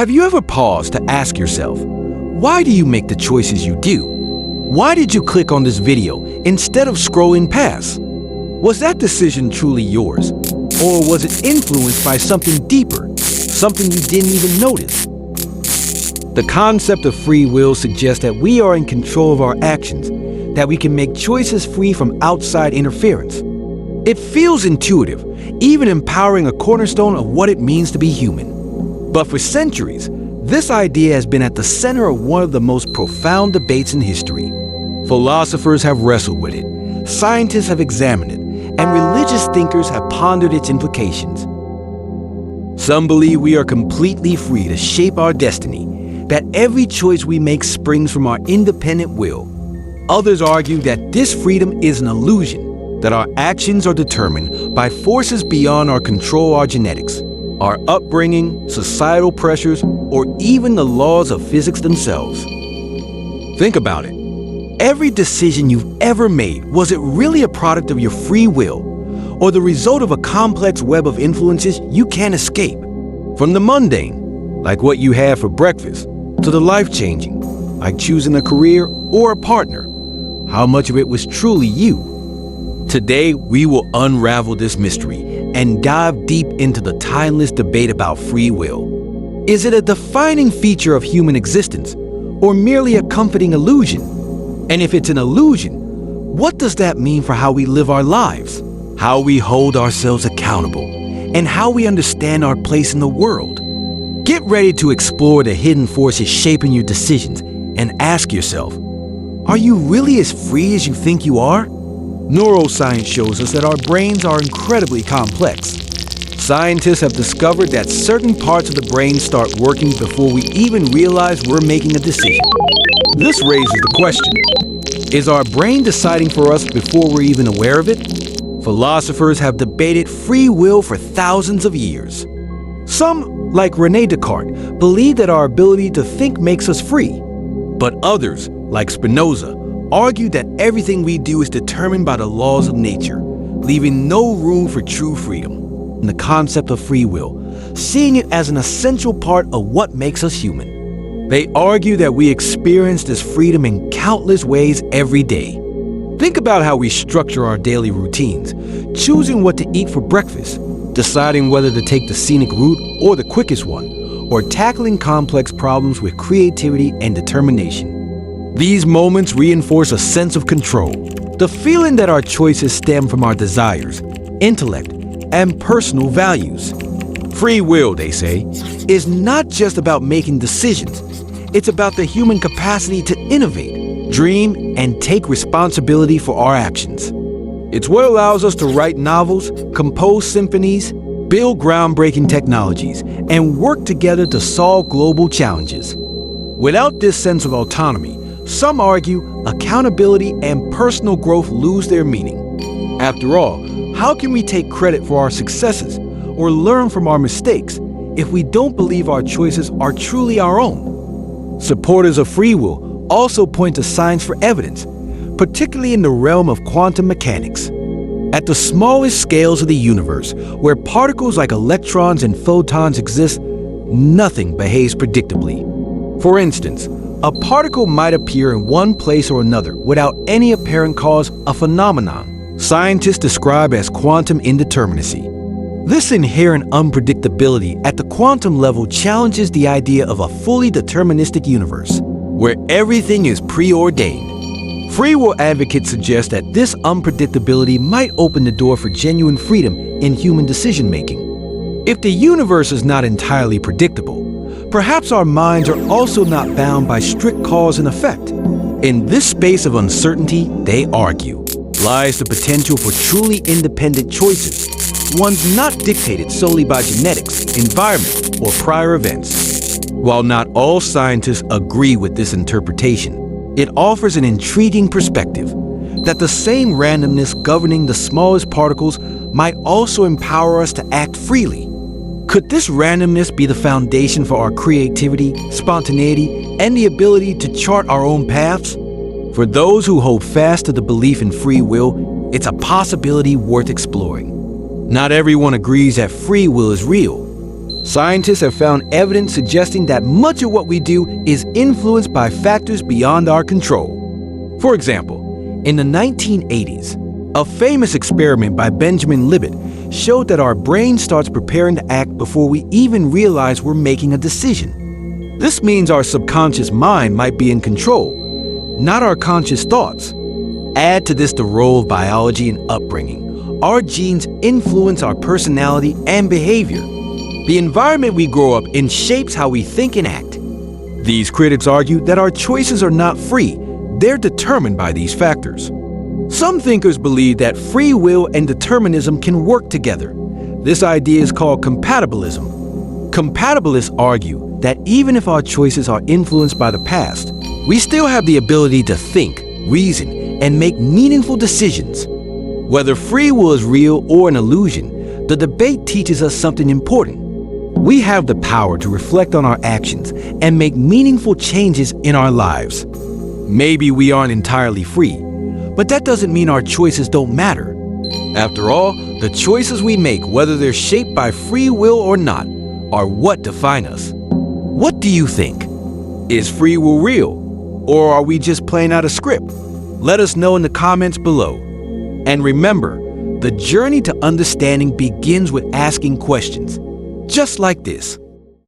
Have you ever paused to ask yourself, why do you make the choices you do? Why did you click on this video instead of scrolling past? Was that decision truly yours? Or was it influenced by something deeper, something you didn't even notice? The concept of free will suggests that we are in control of our actions, that we can make choices free from outside interference. It feels intuitive, even empowering, a cornerstone of what it means to be human. But for centuries, this idea has been at the center of one of the most profound debates in history. Philosophers have wrestled with it, scientists have examined it, and religious thinkers have pondered its implications. Some believe we are completely free to shape our destiny, that every choice we make springs from our independent will. Others argue that this freedom is an illusion, that our actions are determined by forces beyond our control, our genetics, our upbringing, societal pressures, or even the laws of physics themselves. Think about it. Every decision you've ever made, was it really a product of your free will, or the result of a complex web of influences you can't escape? From the mundane, like what you had for breakfast, to the life-changing, like choosing a career or a partner, how much of it was truly you? Today, we will unravel this mystery and dive deep into the timeless debate about free will. Is it a defining feature of human existence, or merely a comforting illusion? And if it's an illusion, what does that mean for how we live our lives, how we hold ourselves accountable, and how we understand our place in the world? Get ready to explore the hidden forces shaping your decisions and ask yourself, are you really as free as you think you are? Neuroscience shows us that our brains are incredibly complex. Scientists have discovered that certain parts of the brain start working before we even realize we're making a decision. This raises the question, is our brain deciding for us before we're even aware of it? Philosophers have debated free will for thousands of years. Some, like René Descartes, believe that our ability to think makes us free. But others, like Spinoza, argue that everything we do is determined by the laws of nature, leaving no room for true freedom. And the concept of free will, seeing it as an essential part of what makes us human. They argue that we experience this freedom in countless ways every day. Think about how we structure our daily routines, choosing what to eat for breakfast, deciding whether to take the scenic route or the quickest one, or tackling complex problems with creativity and determination. These moments reinforce a sense of control, the feeling that our choices stem from our desires, intellect, and personal values. Free will, they say, is not just about making decisions. It's about the human capacity to innovate, dream, and take responsibility for our actions. It's what allows us to write novels, compose symphonies, build groundbreaking technologies, and work together to solve global challenges. Without this sense of autonomy, some argue accountability and personal growth lose their meaning. After all, how can we take credit for our successes or learn from our mistakes if we don't believe our choices are truly our own? Supporters of free will also point to science for evidence, particularly in the realm of quantum mechanics. At the smallest scales of the universe, where particles like electrons and photons exist, nothing behaves predictably. For instance, a particle might appear in one place or another without any apparent cause, a phenomenon scientists describe as quantum indeterminacy. This inherent unpredictability at the quantum level challenges the idea of a fully deterministic universe, where everything is preordained. Free will advocates suggest that this unpredictability might open the door for genuine freedom in human decision-making. If the universe is not entirely predictable, perhaps our minds are also not bound by strict cause and effect. In this space of uncertainty, they argue, lies the potential for truly independent choices, ones not dictated solely by genetics, environment, or prior events. While not all scientists agree with this interpretation, it offers an intriguing perspective that the same randomness governing the smallest particles might also empower us to act freely. Could this randomness be the foundation for our creativity, spontaneity, and the ability to chart our own paths? For those who hold fast to the belief in free will, it's a possibility worth exploring. Not everyone agrees that free will is real. Scientists have found evidence suggesting that much of what we do is influenced by factors beyond our control. For example, in the 1980s, a famous experiment by Benjamin Libet showed that our brain starts preparing to act before we even realize we're making a decision. This means our subconscious mind might be in control, not our conscious thoughts. Add to this the role of biology and upbringing. Our genes influence our personality and behavior. The environment we grow up in shapes how we think and act. These critics argue that our choices are not free, they're determined by these factors. Some thinkers believe that free will and determinism can work together. This idea is called compatibilism. Compatibilists argue that even if our choices are influenced by the past, we still have the ability to think, reason, and make meaningful decisions. Whether free will is real or an illusion, the debate teaches us something important. We have the power to reflect on our actions and make meaningful changes in our lives. Maybe we aren't entirely free, but that doesn't mean our choices don't matter. After all, the choices we make, whether they're shaped by free will or not, are what define us. What do you think? Is free will real? Or are we just playing out a script? Let us know in the comments below. And remember, the journey to understanding begins with asking questions, just like this.